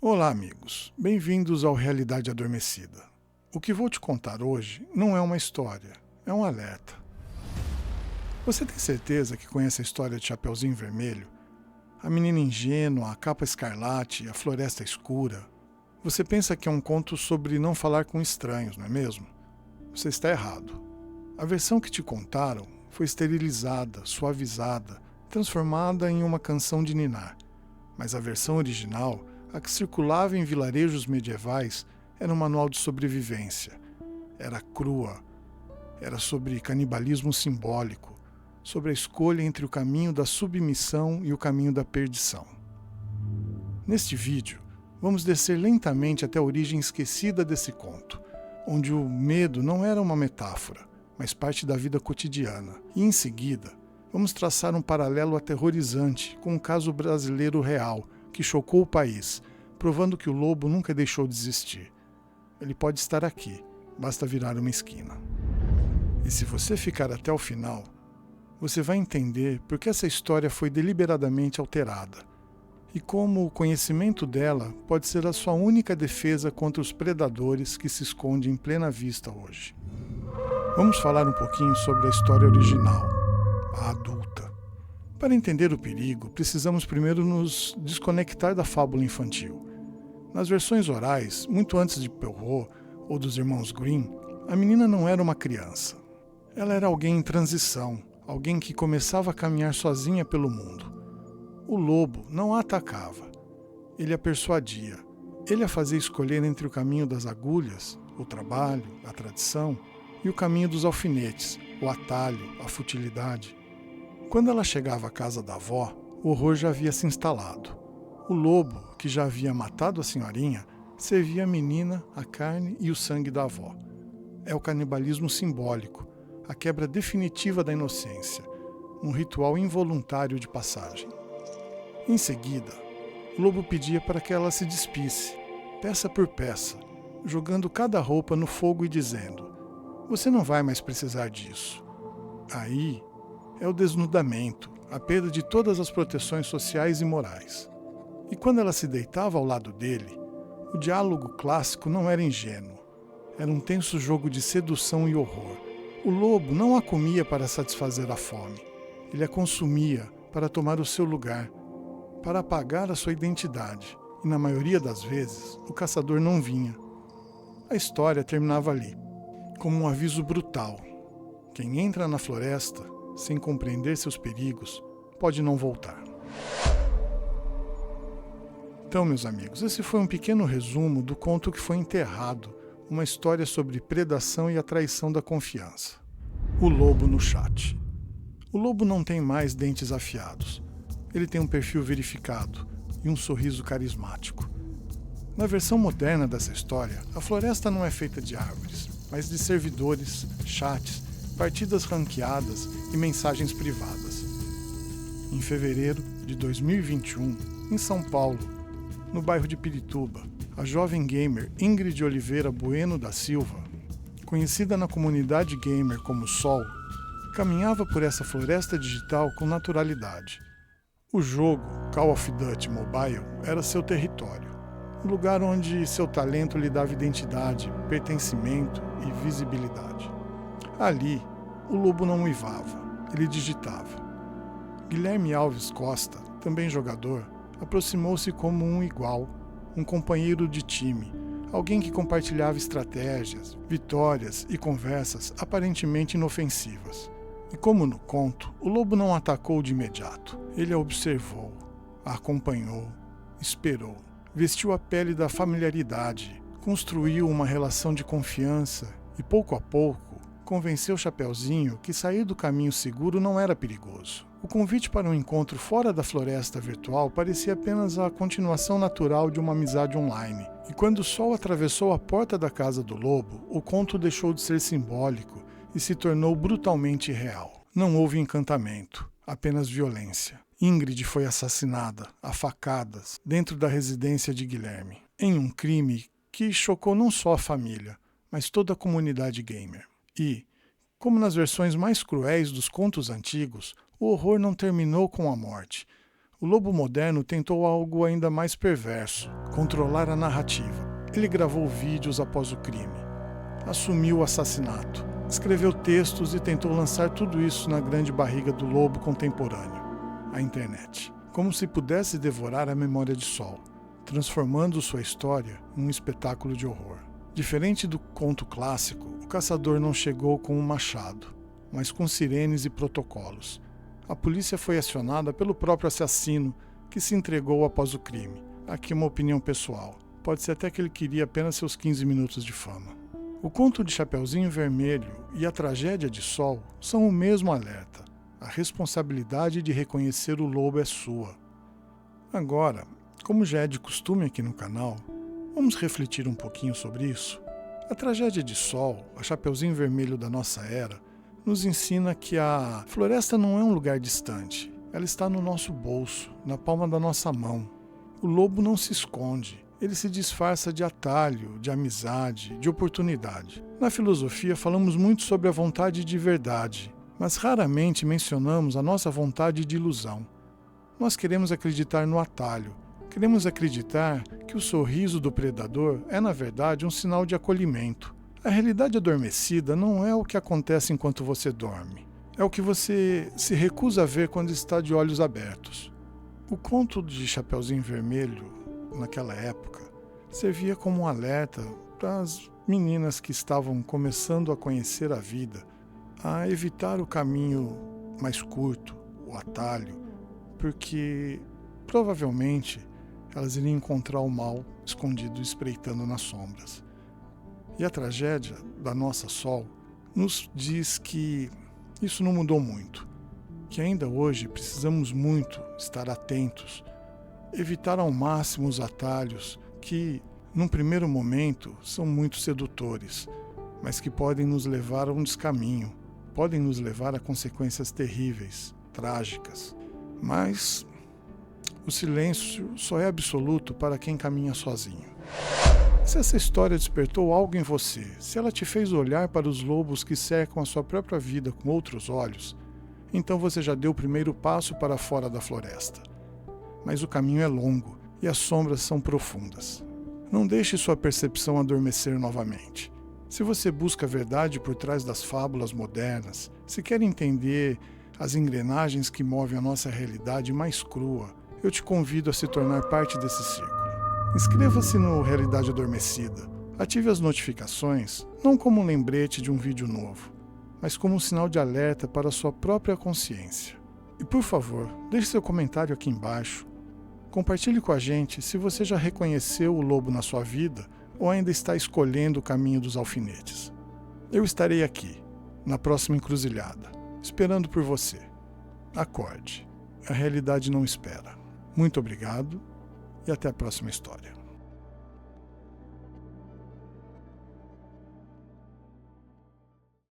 Olá, amigos. Bem-vindos ao Realidade Adormecida. O que vou te contar hoje não é uma história, é um alerta. Você tem certeza que conhece a história de Chapeuzinho Vermelho? A menina ingênua, a capa escarlate, a floresta escura? Você pensa que é um conto sobre não falar com estranhos, não é mesmo? Você está errado. A versão que te contaram foi esterilizada, suavizada, transformada em uma canção de ninar. Mas a versão original, a que circulava em vilarejos medievais, era um manual de sobrevivência. Era crua. Era sobre canibalismo simbólico, sobre a escolha entre o caminho da submissão e o caminho da perdição. Neste vídeo, vamos descer lentamente até a origem esquecida desse conto, onde o medo não era uma metáfora, mas parte da vida cotidiana. E em seguida, vamos traçar um paralelo aterrorizante com um caso brasileiro real que chocou o país, provando que o lobo nunca deixou de existir. Ele pode estar aqui, basta virar uma esquina. E se você ficar até o final, você vai entender por que essa história foi deliberadamente alterada e como o conhecimento dela pode ser a sua única defesa contra os predadores que se escondem em plena vista hoje. Vamos falar um pouquinho sobre a história original, a adulta. Para entender o perigo, precisamos primeiro nos desconectar da fábula infantil. Nas versões orais, muito antes de Perrault ou dos irmãos Grimm, a menina não era uma criança. Ela era alguém em transição, alguém que começava a caminhar sozinha pelo mundo. O lobo não a atacava. Ele a persuadia. Ele a fazia escolher entre o caminho das agulhas, o trabalho, a tradição, e o caminho dos alfinetes, o atalho, a futilidade. Quando ela chegava à casa da avó, o horror já havia se instalado. O lobo, que já havia matado a senhorinha, servia a menina, a carne e o sangue da avó. É o canibalismo simbólico, a quebra definitiva da inocência, um ritual involuntário de passagem. Em seguida, o lobo pedia para que ela se despisse, peça por peça, jogando cada roupa no fogo e dizendo: "Você não vai mais precisar disso." Aí é o desnudamento, a perda de todas as proteções sociais e morais. E quando ela se deitava ao lado dele, o diálogo clássico não era ingênuo. Era um tenso jogo de sedução e horror. O lobo não a comia para satisfazer a fome. Ele a consumia para tomar o seu lugar, para apagar a sua identidade. E na maioria das vezes, o caçador não vinha. A história terminava ali, como um aviso brutal. Quem entra na floresta, sem compreender seus perigos, pode não voltar. Então, meus amigos, esse foi um pequeno resumo do conto que foi enterrado, uma história sobre predação e a traição da confiança. O lobo no chat. O lobo não tem mais dentes afiados. Ele tem um perfil verificado e um sorriso carismático. Na versão moderna dessa história, a floresta não é feita de árvores, mas de servidores, chats, partidas ranqueadas e mensagens privadas. Em fevereiro de 2021, em São Paulo, no bairro de Pirituba, a jovem gamer Ingrid Oliveira Bueno da Silva, conhecida na comunidade gamer como Sol, caminhava por essa floresta digital com naturalidade. O jogo Call of Duty Mobile era seu território, o lugar onde seu talento lhe dava identidade, pertencimento e visibilidade. Ali, o lobo não uivava, ele digitava. Guilherme Alves Costa, também jogador, aproximou-se como um igual, um companheiro de time, alguém que compartilhava estratégias, vitórias e conversas aparentemente inofensivas. E como no conto, o lobo não atacou de imediato. Ele a observou, a acompanhou, esperou, vestiu a pele da familiaridade, construiu uma relação de confiança e, pouco a pouco, convenceu Chapeuzinho que sair do caminho seguro não era perigoso. O convite para um encontro fora da floresta virtual parecia apenas a continuação natural de uma amizade online. E quando o sol atravessou a porta da casa do lobo, o conto deixou de ser simbólico e se tornou brutalmente real. Não houve encantamento, apenas violência. Ingrid foi assassinada, a facadas, dentro da residência de Guilherme, em um crime que chocou não só a família, mas toda a comunidade gamer. E, como nas versões mais cruéis dos contos antigos, o horror não terminou com a morte. O lobo moderno tentou algo ainda mais perverso: controlar a narrativa. Ele gravou vídeos após o crime, assumiu o assassinato, escreveu textos e tentou lançar tudo isso na grande barriga do lobo contemporâneo, a internet, como se pudesse devorar a memória de Sol, transformando sua história em um espetáculo de horror. Diferente do conto clássico, o caçador não chegou com um machado, mas com sirenes e protocolos. A polícia foi acionada pelo próprio assassino, que se entregou após o crime. Aqui uma opinião pessoal. Pode ser até que ele queria apenas seus 15 minutos de fama. O conto de Chapeuzinho Vermelho e a tragédia de Sol são o mesmo alerta. A responsabilidade de reconhecer o lobo é sua. Agora, como já é de costume aqui no canal, vamos refletir um pouquinho sobre isso? A tragédia de Sol, a Chapeuzinho Vermelho da nossa era, nos ensina que a floresta não é um lugar distante. Ela está no nosso bolso, na palma da nossa mão. O lobo não se esconde. Ele se disfarça de atalho, de amizade, de oportunidade. Na filosofia falamos muito sobre a vontade de verdade, mas raramente mencionamos a nossa vontade de ilusão. Nós queremos acreditar no atalho. Queremos acreditar que o sorriso do predador é, na verdade, um sinal de acolhimento. A realidade adormecida não é o que acontece enquanto você dorme. É o que você se recusa a ver quando está de olhos abertos. O conto de Chapeuzinho Vermelho, naquela época, servia como um alerta para as meninas que estavam começando a conhecer a vida, a evitar o caminho mais curto, o atalho, porque provavelmente elas iriam encontrar o mal escondido espreitando nas sombras. E a tragédia da nossa Sol nos diz que isso não mudou muito, que ainda hoje precisamos muito estar atentos, evitar ao máximo os atalhos que, num primeiro momento, são muito sedutores, mas que podem nos levar a um descaminho, podem nos levar a consequências terríveis, trágicas. Mas o silêncio só é absoluto para quem caminha sozinho. Se essa história despertou algo em você, se ela te fez olhar para os lobos que cercam a sua própria vida com outros olhos, então você já deu o primeiro passo para fora da floresta. Mas o caminho é longo e as sombras são profundas. Não deixe sua percepção adormecer novamente. Se você busca a verdade por trás das fábulas modernas, se quer entender as engrenagens que movem a nossa realidade mais crua, eu te convido a se tornar parte desse círculo. Inscreva-se no Realidade Adormecida. Ative as notificações, não como um lembrete de um vídeo novo, mas como um sinal de alerta para a sua própria consciência. E por favor, deixe seu comentário aqui embaixo. Compartilhe com a gente se você já reconheceu o lobo na sua vida ou ainda está escolhendo o caminho dos alfinetes. Eu estarei aqui, na próxima encruzilhada, esperando por você. Acorde. A realidade não espera. Muito obrigado e até a próxima história.